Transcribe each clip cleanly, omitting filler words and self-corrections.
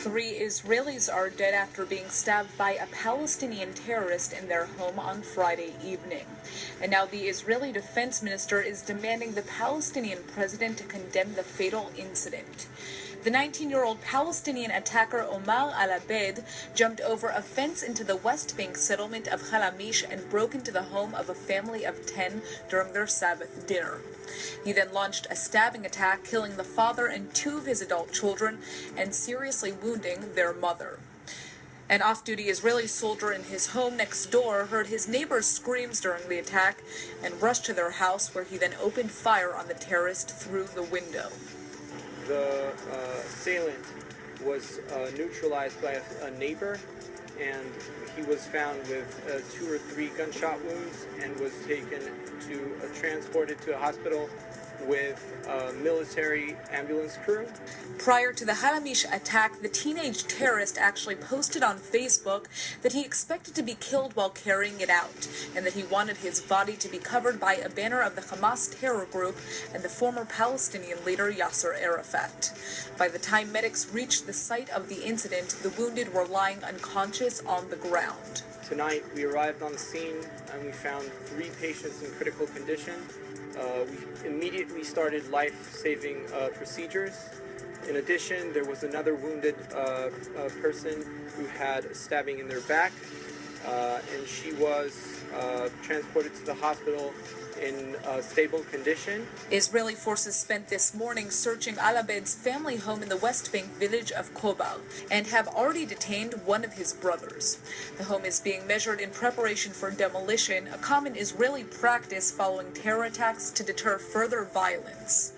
3 Israelis are dead after being stabbed by a Palestinian terrorist in their home on Friday evening. And now the Israeli defense minister is demanding the Palestinian president to condemn the fatal incident. The 19-year-old Palestinian attacker Omar al-Abed jumped over a fence into the West Bank settlement of Halamish and broke into the home of a family of 10 during their Sabbath dinner. He then launched a stabbing attack, killing the father and 2 of his adult children and seriously wounding their mother. An off-duty Israeli soldier in his home next door heard his neighbor's screams during the attack and rushed to their house, where he then opened fire on the terrorist through the window. The assailant was neutralized by a neighbor, and he was found with 2 or 3 gunshot wounds and was transported to a hospital with a military ambulance crew. Prior to the Halamish attack, the teenage terrorist actually posted on Facebook that he expected to be killed while carrying it out, and that he wanted his body to be covered by a banner of the Hamas terror group and the former Palestinian leader Yasser Arafat. By the time medics reached the site of the incident, the wounded were lying unconscious on the ground. Tonight we arrived on the scene and we found 3 patients in critical condition. We immediately started life-saving procedures. In addition, there was another wounded person who had a stabbing in their back, and she was transported to the hospital in stable condition. Israeli forces spent this morning searching al-Abed's family home in the West Bank village of Kobal and have already detained one of his brothers. The home is being measured in preparation for demolition, a common Israeli practice following terror attacks to deter further violence.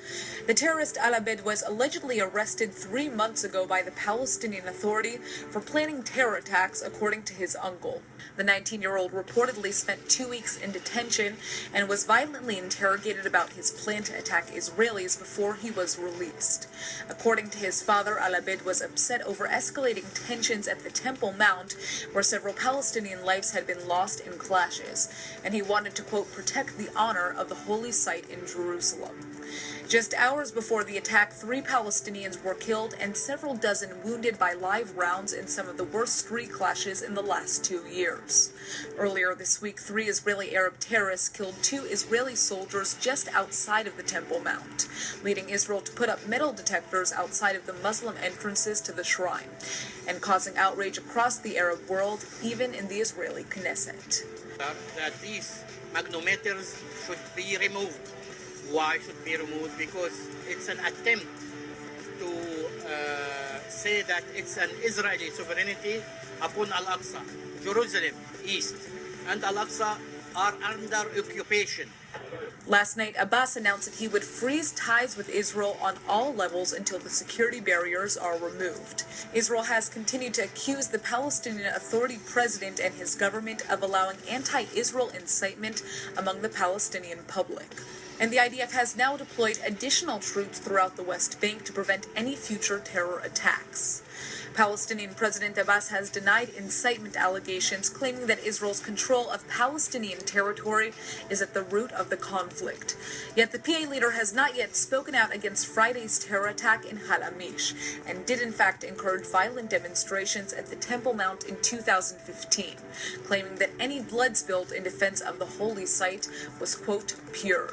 The terrorist al-Abed was allegedly arrested 3 months ago by the Palestinian Authority for planning terror attacks, according to his uncle. The 19-year-old reportedly spent 2 weeks in detention and was violently interrogated about his plan to attack Israelis before he was released. According to his father, al-Abed was upset over escalating tensions at the Temple Mount, where several Palestinian lives had been lost in clashes, and he wanted to, quote, protect the honor of the holy site in Jerusalem. Just hours before the attack, 3 Palestinians were killed and several dozen wounded by live rounds in some of the worst street clashes in the last 2 years. Earlier this week, 3 Israeli Arab terrorists killed 2 Israeli soldiers just outside of the Temple Mount, leading Israel to put up metal detectors outside of the Muslim entrances to the shrine, and causing outrage across the Arab world, even in the Israeli Knesset. That these magnetometers should be removed. Why should be removed? Because it's an attempt to say that it's an Israeli sovereignty upon Al-Aqsa. Jerusalem, East, and Al-Aqsa are under occupation. Last night, Abbas announced that he would freeze ties with Israel on all levels until the security barriers are removed. Israel has continued to accuse the Palestinian Authority president and his government of allowing anti-Israel incitement among the Palestinian public. And the IDF has now deployed additional troops throughout the West Bank to prevent any future terror attacks. Palestinian President Abbas has denied incitement allegations, claiming that Israel's control of Palestinian territory is at the root of the conflict. Yet the PA leader has not yet spoken out against Friday's terror attack in Halamish, and did in fact encourage violent demonstrations at the Temple Mount in 2015, claiming that any blood spilled in defense of the holy site was, quote, pure.